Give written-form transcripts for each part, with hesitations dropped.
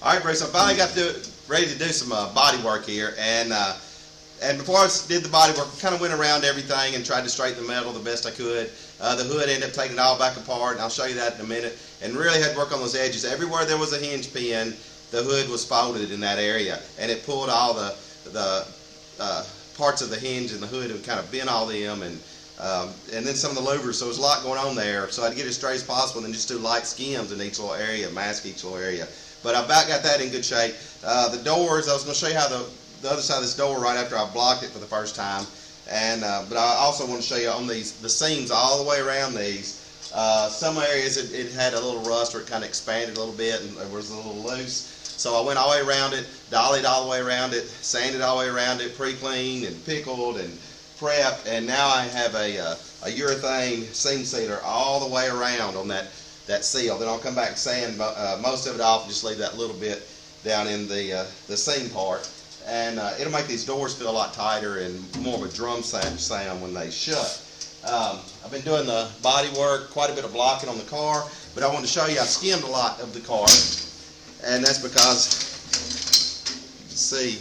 All right, Bruce, I finally got ready to do some body work here, and before I did the body work, I kind of went around everything and tried to straighten the metal the best I could. The hood ended up taking it all back apart, and I'll show you that in a minute, and really had to work on those edges. Everywhere there was a hinge pin, the hood was folded in that area, and it pulled all the parts of the hinge and the hood and kind of bent all them, and then some of the louvers, so there was a lot going on there, so I'd get it as straight as possible and then just do light skims in each little area, mask each little area. But I about got that in good shape. The doors, I was going to show you how the other side of this door right after I blocked it for the first time. And but I also want to show you on the seams all the way around these. Some areas it had a little rust where it kind of expanded a little bit and it was a little loose. So I went all the way around it, dollied all the way around it, sanded all the way around it, pre-cleaned and pickled and prepped. And now I have a urethane seam sealer all the way around on that seal. Then I'll come back and sand most of it off and just leave that little bit down in the seam part. And it'll make these doors feel a lot tighter and more of a drum sound when they shut. I've been doing the body work, quite a bit of blocking on the car, but I wanted to show you I skimmed a lot of the car, and that's because you can see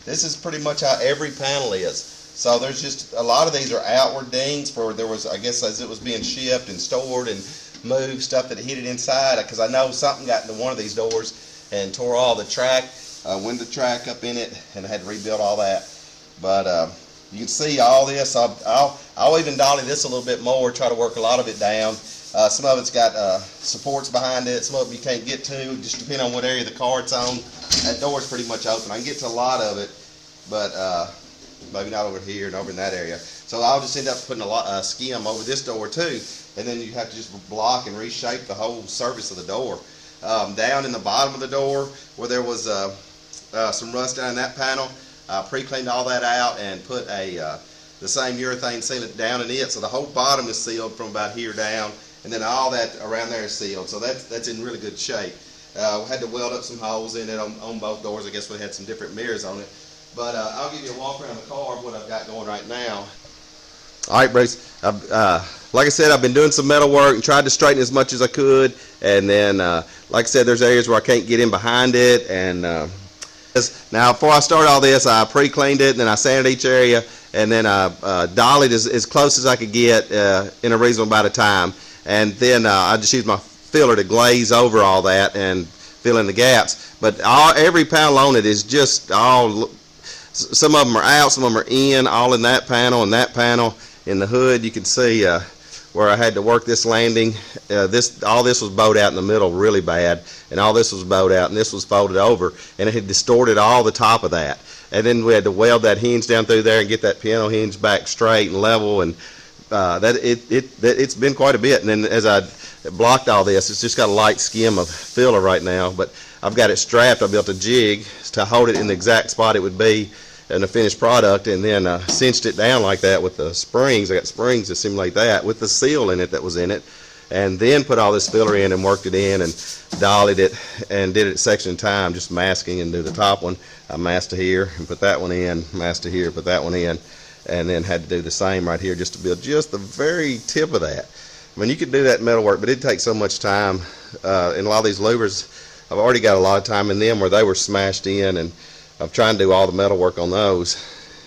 this is pretty much how every panel is. So there's just a lot of these are outward dings for there was, I guess, as it was being shipped and stored and moved, stuff that hit it inside, because I know something got into one of these doors and tore all the track, window track up in it, and I had to rebuild all that. But you can see all this. I'll even dolly this a little bit more, try to work a lot of it down. Some of it's got supports behind it. Some of it you can't get to, just depending on what area the car it's on. That door's pretty much open. I can get to a lot of it, but maybe not over here and over in that area. So I'll just end up putting a skim over this door too, and then you have to just block and reshape the whole surface of the door. Down in the bottom of the door where there was some rust down in that panel, pre-cleaned all that out and put the same urethane sealant down in it, so the whole bottom is sealed from about here down, and then all that around there is sealed, so that's in really good shape. We had to weld up some holes in it on both doors. I guess we had some different mirrors on it, but I'll give you a walk around the car of what I've got going right now. All right, Bruce. Like I said, I've been doing some metal work and tried to straighten as much as I could, and then like I said, there's areas where I can't get in behind it, and now before I started all this, I pre-cleaned it, and then I sanded each area, and then I dollied as close as I could get in a reasonable amount of time, and then I just used my filler to glaze over all that and fill in the gaps. But every panel on it is just all, some of them are out, some of them are in, all in that panel and that panel. In the hood you can see where I had to work this landing. All this was bowed out in the middle really bad, and all this was bowed out, and this was folded over, and it had distorted all the top of that. And then we had to weld that hinge down through there and get that piano hinge back straight and level, and it's been quite a bit. And then as I blocked all this, it's just got a light skim of filler right now, but I've got it strapped. I built a jig to hold it in the exact spot it would be in the finished product, and then cinched it down like that with the springs. I got springs that seem like that with the seal in it that was in it, and then put all this filler in and worked it in and dollied it and did it section at a time, just masking. And do the top one, I masked to here and put that one in, masked to here, put that one in, and then had to do the same right here just to build just the very tip of that. I mean, you could do that metal work, but it takes so much time. And a lot of these louvers, I've already got a lot of time in them where they were smashed in, and I'm trying to do all the metal work on those,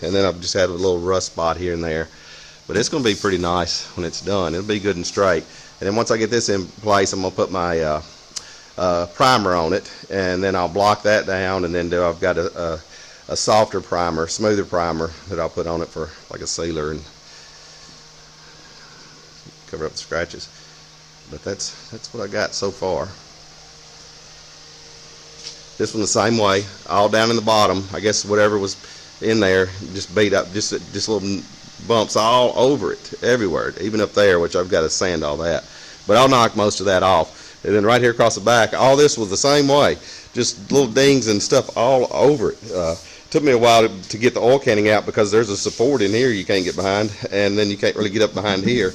and then I've just had a little rust spot here and there. But it's going to be pretty nice when it's done. It'll be good and straight. And then once I get this in place, I'm going to put my primer on it, and then I'll block that down, and then I've got a softer primer, smoother primer that I'll put on it for like a sealer and cover up the scratches. But that's what I got so far. This one the same way, all down in the bottom. I guess whatever was in there just beat up, just little bumps all over it, everywhere, even up there, which I've got to sand all that. But I'll knock most of that off. And then right here across the back, all this was the same way, just little dings and stuff all over it. Took me a while to get the oil canning out because there's a support in here you can't get behind, and then you can't really get up behind here.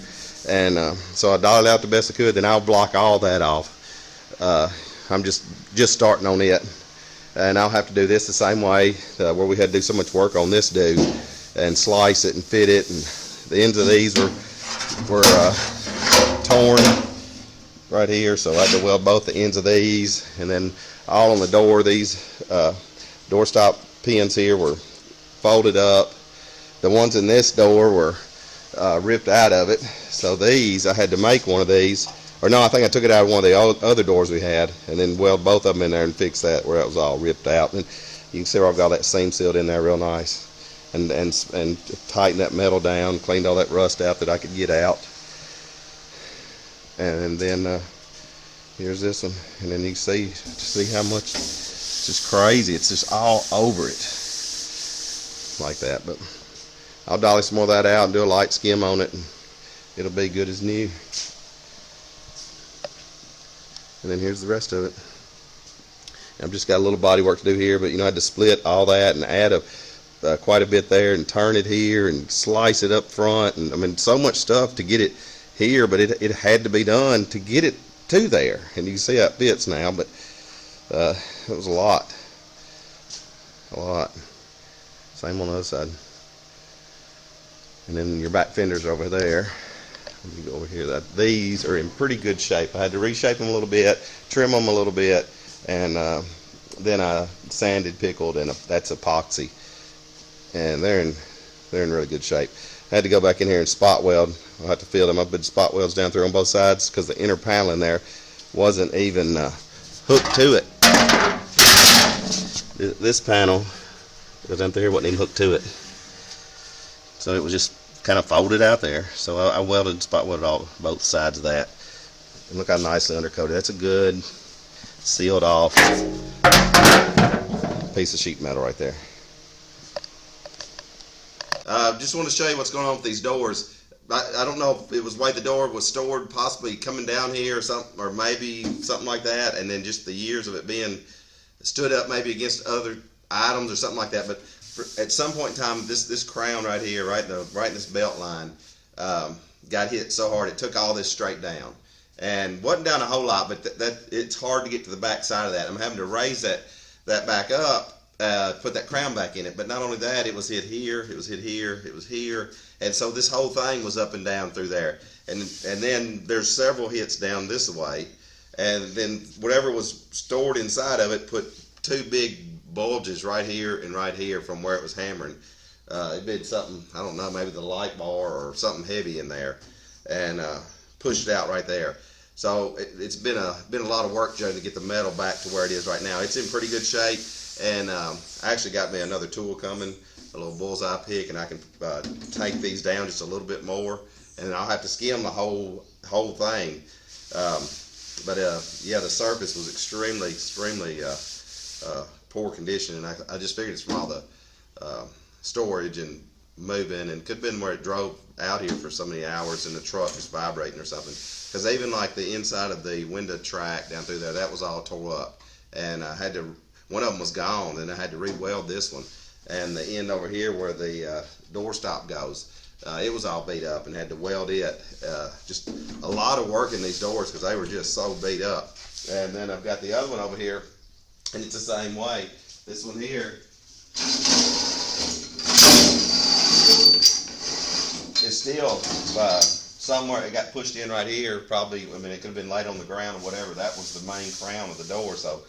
And so I dialed out the best I could. Then I'll block all that off. I'm just starting on it, and I'll have to do this the same way where we had to do so much work on this dude and slice it and fit it, and the ends of these were torn right here, so I had to weld both the ends of these, and then all on the door, these door stop pins here were folded up. The ones in this door were ripped out of it, so these, I had to make one of these, or no, I think I took it out of one of the other doors we had, and then weld both of them in there and fix that where it was all ripped out. And you can see where I've got that seam sealed in there real nice, and tightened that metal down, cleaned all that rust out that I could get out. And then here's this one, and then you can see how much, it's just crazy. It's just all over it like that. But I'll dolly some more of that out and do a light skim on it, and it'll be good as new. And then here's the rest of it. I've just got a little body work to do here, but I had to split all that and add quite a bit there, and turn it here and slice it up front, and I mean so much stuff to get it here, but it had to be done to get it to there, and you can see how it fits now. But it was a lot. Same on the other side. And then your back fenders over there. Let me go over here. These are in pretty good shape. I had to reshape them a little bit, trim them a little bit, and then I sanded, pickled, and that's epoxy, and they're in really good shape. I had to go back in here and spot weld. I'll have to fill them up with spot welds down through on both sides, because the inner panel in there wasn't even hooked to it. This panel goes down through here, wasn't even hooked to it, so it was just kind of folded out there. So I welded, spot welded both sides of that, and look how nicely undercoated. That's a good sealed off piece of sheet metal right there. Just want to show you what's going on with these doors. I don't know if it was the way the door was stored, possibly coming down here or something, or maybe something like that, and then just the years of it being stood up maybe against other items or something like that. But at some point in time, this crown right here, right in this belt line, got hit so hard it took all this straight down, and wasn't down a whole lot, but it's hard to get to the back side of that. I'm having to raise that back up, put that crown back in it. But not only that, it was hit here, it was hit here, it was here, and so this whole thing was up and down through there. And then there's several hits down this way, and then whatever was stored inside of it put two big bulges right here and right here from where it was hammering. It'd been something, I don't know, maybe the light bar or something heavy in there, and pushed it out right there. So it's been a lot of work, Joe, to get the metal back to where it is right now. It's in pretty good shape, and I actually got me another tool coming, a little bullseye pick, and I can take these down just a little bit more, and I'll have to skim the whole thing. Yeah, the surface was extremely poor condition, and I just figured it's from all the storage and moving, and could have been where it drove out here for so many hours and the truck was vibrating or something, because even like the inside of the window track down through there, that was all tore up, and I had to, one of them was gone, and I had to re-weld this one, and the end over here where the door stop goes, it was all beat up, and had to weld it. Just a lot of work in these doors because they were just so beat up. And then I've got the other one over here, and it's the same way. This one here is still somewhere, it got pushed in right here, probably, I mean, it could have been laid on the ground or whatever. That was the main crown of the door, so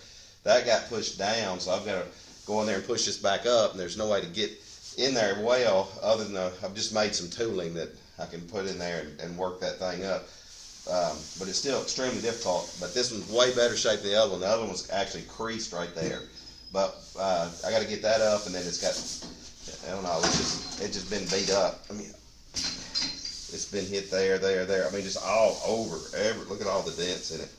that got pushed down, so I've got to go in there and push this back up, and there's no way to get in there well other than I've just made some tooling that I can put in there and work that thing up. But it's still extremely difficult. But this one's way better shape than the other one. The other one was actually creased right there. But I got to get that up, and then it's got, I don't know, it's just been beat up. I mean, it's been hit there. I mean, just all over. Look at all the dents in it.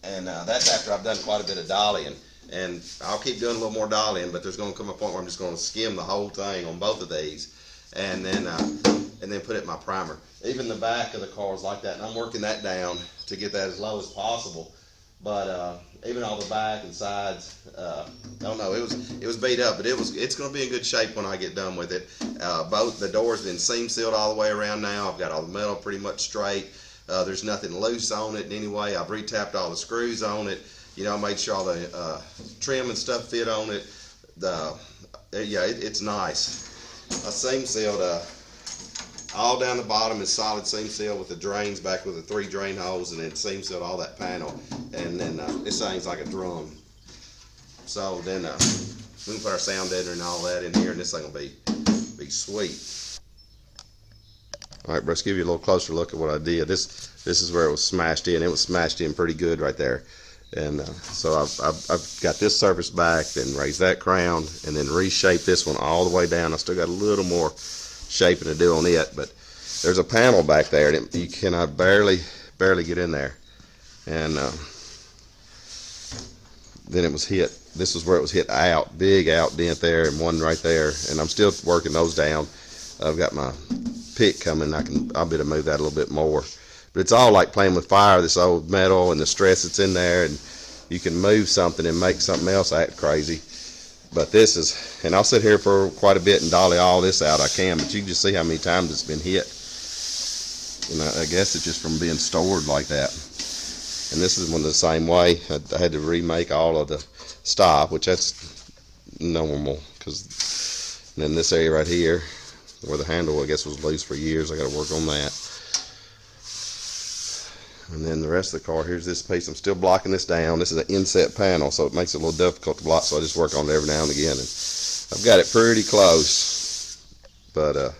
And that's after I've done quite a bit of dollying. And I'll keep doing a little more dollying, but there's going to come a point where I'm just going to skim the whole thing on both of these, and then put it in my primer. Even the back of the car is like that, and I'm working that down to get that as low as possible. But even all the back and sides, I don't know, it was beat up, but it's going to be in good shape when I get done with it. Both the doors been seam sealed all the way around now. I've got all the metal pretty much straight. There's nothing loose on it in any way. I've retapped all the screws on it. You know, I made sure all the trim and stuff fit on it. Yeah, it's nice. I seam sealed All down the bottom is solid seam seal with the drains back with the 3 drain holes, and then seam sealed all that panel. And then this thing's like a drum. So then we can put our sound editor and all that in here, and this thing will be sweet. All right, let's give you a little closer look at what I did. This is where it was smashed in. It was smashed in pretty good right there. And so I've got this surface back, then raised that crown, and then reshaped this one all the way down. I still got a little more shaping to do on it, but there's a panel back there, and you cannot barely get in there. And then it was hit. This is where it was hit out, big out dent there, and one right there. And I'm still working those down. I've got my pick coming. I'll be able to move that a little bit more. But it's all like playing with fire, this old metal and the stress that's in there, and you can move something and make something else act crazy. But this is, and I'll sit here for quite a bit and dolly all this out I can, but you can just see how many times it's been hit. And I guess it's just from being stored like that. And this is one the same way. I had to remake all of the stop, which that's normal, because then this area right here where the handle I guess was loose for years, I got to work on that. And then the rest of the car, here's this piece. I'm still blocking this down. This is an inset panel, so it makes it a little difficult to block, so I just work on it every now and again. And I've got it pretty close, but a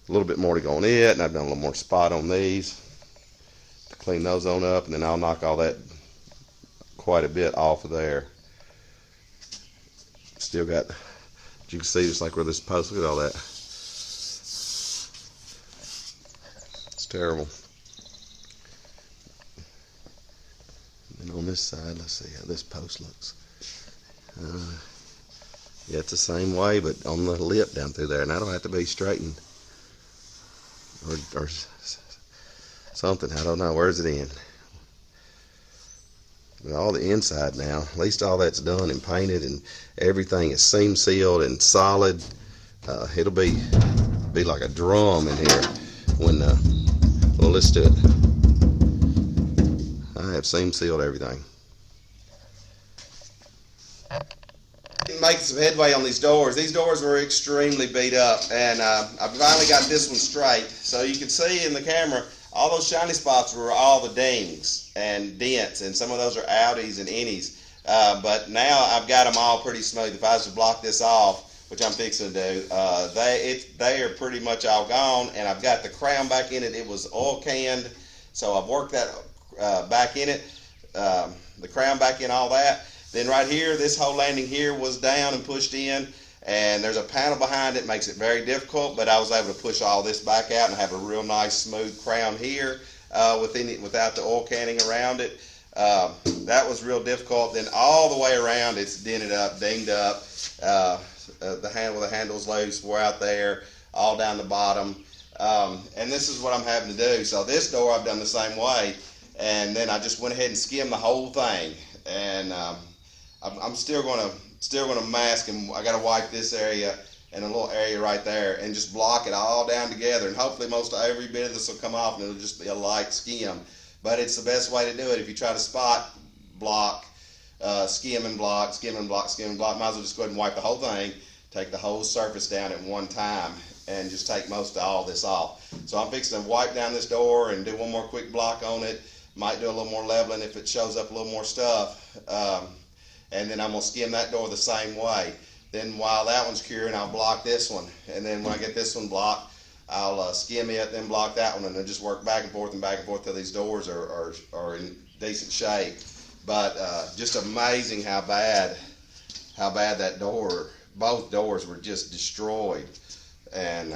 little bit more to go on it, and I've done a little more spot on these to clean those on up, and then I'll knock all that quite a bit off of there. Still got, as you can see, just like where this post, look at all that. It's terrible. And on this side, let's see how this post looks. Yeah, it's the same way, but on the lip down through there, and that'll have to be straightened or something. I don't know. Where's it in? But all the inside now, at least all that's done and painted, and everything is seam sealed and solid. It'll be like a drum in here when well, let's do it. I have seam sealed everything. Making some headway on these doors. These doors were extremely beat up, and I finally got this one straight. So you can see in the camera, all those shiny spots were all the dings and dents, and some of those are outies and innies. But now I've got them all pretty smooth. If I was to block this off, which I'm fixing to do, they are pretty much all gone, and I've got the crown back in it. It was oil canned, so I've worked that back in it, the crown back in, all that. Then right here, this whole landing here was down and pushed in, and there's a panel behind it, makes it very difficult, but I was able to push all this back out and have a real nice smooth crown here without the oil canning around it. That was real difficult. Then all the way around, it's dented up, dinged up. The handle's loose, we're out there, all down the bottom. And this is what I'm having to do. So this door I've done the same way, and then I just went ahead and skimmed the whole thing. And I'm still gonna mask, and I gotta wipe this area and a little area right there and just block it all down together, and hopefully most of every bit of this will come off and it'll just be a light skim. But it's the best way to do it. If you try to spot block, skim and block, skim and block, skim and block, might as well just go ahead and wipe the whole thing, take the whole surface down at one time, and just take most of all this off. So I'm fixing to wipe down this door and do one more quick block on it. Might do a little more leveling if it shows up a little more stuff. And then I'm going to skim that door the same way. Then while that one's curing, I'll block this one. And then when I get this one blocked, I'll skim it, then block that one, and then just work back and forth till these doors are in decent shape. But just amazing how bad that door, both doors were just destroyed. And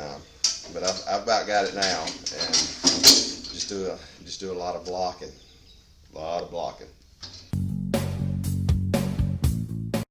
but I've about got it now, and just do a lot of blocking.